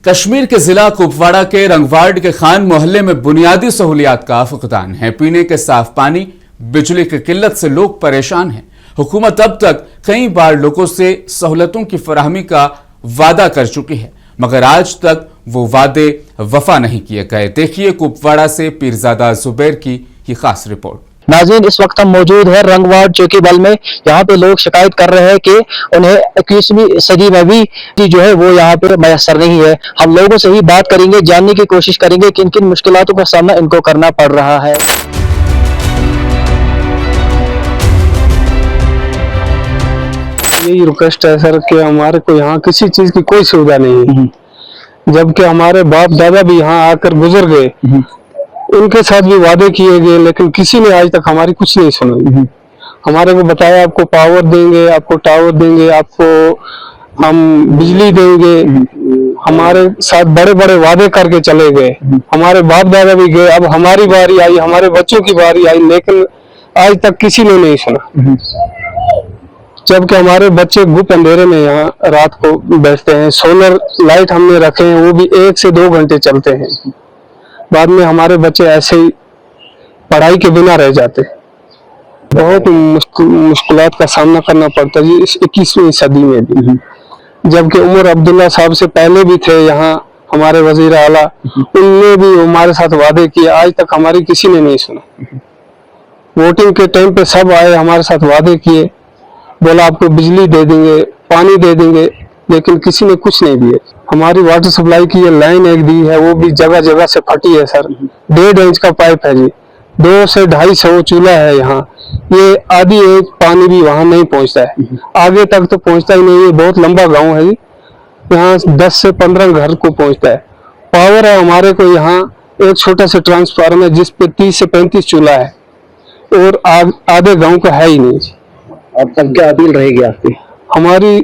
کشمیر کے ضلع کپواڑہ کے رنگواڑ کے خان محلے میں بنیادی سہولیات کا فقدان ہے۔ پینے کے صاف پانی، بجلی کی قلت سے لوگ پریشان ہیں۔ حکومت اب تک کئی بار لوگوں سے سہولتوں کی فراہمی کا وعدہ کر چکی ہے، مگر آج تک وہ وعدے وفا نہیں کیے گئے۔ دیکھیے کپواڑہ سے پیرزادہ زبیر کی یہ خاص رپورٹ۔ ناظرین، اس وقت ہم موجود ہیں رنگواڑ چوکی بل میں۔ یہاں پہ لوگ شکایت کر رہے ہیں کہ انہیں 21ویں صدی میں بھی جو ہے وہ یہاں پہ میسر نہیں ہے۔ ہم لوگوں سے ہی بات کریں گے، جاننے کی کوشش کریں گے کہ کن کن مشکلاتوں کا سامنا ان کو کرنا پڑ رہا ہے۔ یہی ریکویسٹ ہے سر کہ ہمارے کو یہاں کسی چیز کی کوئی سویدھا نہیں ہے، جبکہ ہمارے باپ دادا بھی یہاں آ کر گزر گئے، ان کے ساتھ بھی وعدے کیے گئے، لیکن کسی نے آج تک ہماری کچھ نہیں سنی۔ ہمارے کو بتایا آپ کو پاور دیں گے، آپ کو ٹاور دیں گے، آپ کو ہم بجلی دیں گے، ہمارے ساتھ بڑے بڑے وعدے کر کے چلے گئے۔ ہمارے باپ دادا بھی گئے، اب ہماری باری آئی، ہمارے بچوں کی باری آئی، لیکن آج تک کسی نے نہیں سنا۔ جبکہ ہمارے بچے گپ اندھیرے میں یہاں رات کو بیٹھتے ہیں، سولر لائٹ ہم نے رکھے ہیں، وہ بھی 1 سے 2 گھنٹے چلتے ہیں۔ بعد میں ہمارے بچے ایسے ہی پڑھائی کے بنا رہ جاتے۔ بہت مشکلات کا سامنا کرنا پڑتا ہے اس 21ویں صدی میں بھی۔ جبکہ عمر عبداللہ صاحب سے پہلے بھی تھے یہاں ہمارے وزیر اعلیٰ، ان نے بھی ہمارے ساتھ وعدے کیے، آج تک ہماری کسی نے نہیں سنا۔ ووٹنگ کے ٹائم پہ سب آئے، ہمارے ساتھ وعدے کیے، بولا آپ کو بجلی دے دیں گے، پانی دے دیں گے، لیکن کسی نے کچھ نہیں دیے۔ ہماری واٹر سپلائی کی یہ لائن ایک دی ہے، وہ بھی جگہ جگہ سے پھٹی ہے سر۔ 1.5 انچ کا پائپ ہے جی، 200 سے 250 چولہا ہے یہاں، یہ آدھی ایک پانی بھی وہاں نہیں پہنچتا ہے، آگے تک تو پہنچتا ہی نہیں۔ یہ بہت لمبا گاؤں ہے جی، یہاں 10 سے 15 گھر کو پہنچتا ہے۔ پاور ہے ہمارے کو یہاں ایک چھوٹا سا ٹرانسفارم ہے جس پہ 30 سے 35 چولہا ہے، اور آدھے گاؤں کا ہے ہی نہیں جی۔ اب تک کیا اپیل رہے گی آپ کی؟ ہماری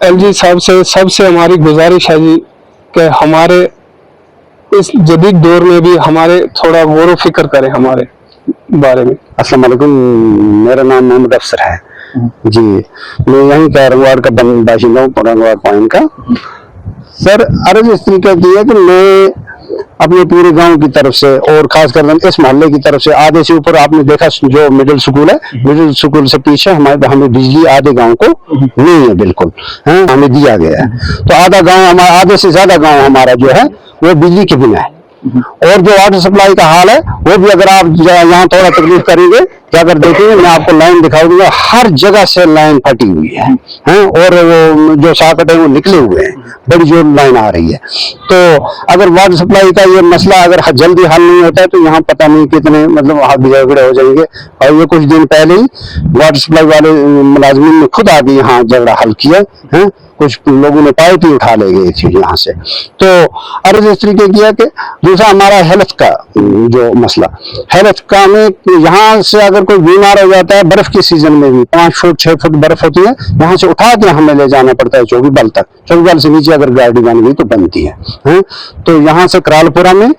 LG صاحب سے سب سے ہماری گزارش ہے جی کہ ہمارے اس جدید دور میں بھی ہمارے تھوڑا غور و فکر کریں ہمارے بارے میں۔ السلام علیکم، میرا نام محمد افسر ہے جی، میں یہیں کا رنگواڑ کا باشندہ ہوں، رنگواڑ پوائنٹ کا۔ سر عرض اس طریقے کی ہے کہ میں اپنے پورے گاؤں کی طرف سے اور خاص کر اس محلے کی طرف سے آدھے سے اوپر آپ نے دیکھا جو مڈل سکول ہے، مڈل سکول سے پیچھے ہمیں بجلی آدھے گاؤں کو نہیں ہے بالکل، ہمیں دیا گیا ہے۔ تو آدھا گاؤں ہمارا، آدھے سے زیادہ گاؤں ہمارا جو ہے وہ بجلی کے بنا ہے۔ اور جو واٹر سپلائی کا حال ہے وہ بھی اگر آپ یہاں تھوڑا تکلیف کریں گے کہ اگر دیکھیں گے، میں آپ کو لائن دکھاؤں گا، ہر جگہ سے لائن پھٹی ہوئی ہے، اور وہ جو ساکٹ ہے وہ نکلے ہوئے ہیں، بڑی جو لائن آ رہی ہے۔ تو اگر واٹر سپلائی کا یہ مسئلہ اگر جلدی حل نہیں ہوتا ہے تو یہاں پتہ نہیں کتنے مطلب جھگڑے ہو جائیں گے۔ اور یہ کچھ دن پہلے ہی واٹر سپلائی والے ملازمین نے خود آگے یہاں جھگڑا حل کیا ہے، کچھ لوگوں نے پائپ ہی اٹھا لے گئے تھے یہاں سے۔ تو عرض اس طریقے کیا کہ دوسرا ہمارا ہیلتھ کا جو مسئلہ، ہیلتھ کا میں یہاں سے اگر کوئی بیمار ہو جاتا ہے برف کے سیزن میں بھی 5 فٹ 6 فٹ برف ہوتی ہے، یہاں سے اٹھا کے ہمیں لے جانا پڑتا ہے چوکی بل تک، چوکی بل سے نیچے اگر گاڑی جانے گئی تو بنتی ہے۔ تو یہاں سے کرال پورہ میں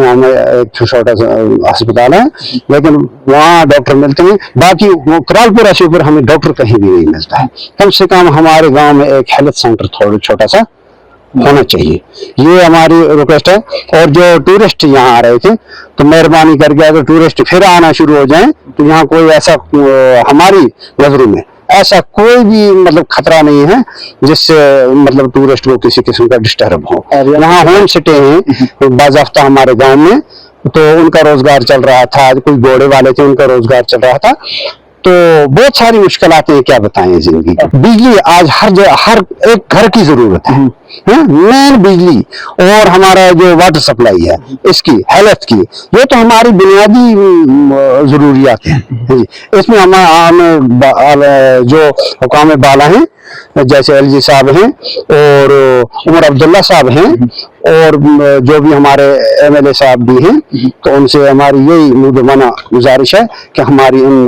ہمیں ایک چھوٹا سا ہسپتال ہے، لیکن وہاں ڈاکٹر ملتے ہیں، باقی وہ کرال پورہ سے اوپر ہمیں ڈاکٹر کہیں بھی نہیں ملتا ہے۔ کم سے کم ہمارے گاؤں میں ایک ہیلتھ سینٹر تھوڑا چھوٹا سا ہونا چاہیے، یہ ہماری ریکویسٹ ہے۔ اور جو ٹورسٹ یہاں آ رہے تھے تو مہربانی کر کے اگر ٹورسٹ پھر آنا شروع ہو جائیں تو یہاں کوئی ایسا ہماری نظروں میں ایسا کوئی بھی مطلب خطرہ نہیں ہے جس سے مطلب ٹورسٹ کو کسی قسم کا ڈسٹرب ہو۔ یہاں ہوم سٹے ہیں باضابطہ ہمارے گاؤں میں، تو ان کا روزگار چل رہا تھا، کوئی گھوڑے والے تھے ان کا روزگار چل رہا تھا۔ تو بہت ساری مشکلات ہیں، کیا بتائیں زندگی کی۔ بجلی آج ہر ایک گھر کی ضرورت ہے، مین بجلی، اور ہمارا جو واٹر سپلائی ہے اس کی، ہیلتھ کی، یہ تو ہماری بنیادی ضروریات ہیں۔ اس میں ہمیں جو حکام بالا ہیں جیسے LG صاحب ہیں اور عمر عبداللہ صاحب ہیں، اور جو بھی ہمارے MLA صاحب بھی ہیں، تو ان سے ہماری یہی مدمانہ گزارش ہے کہ ہماری ان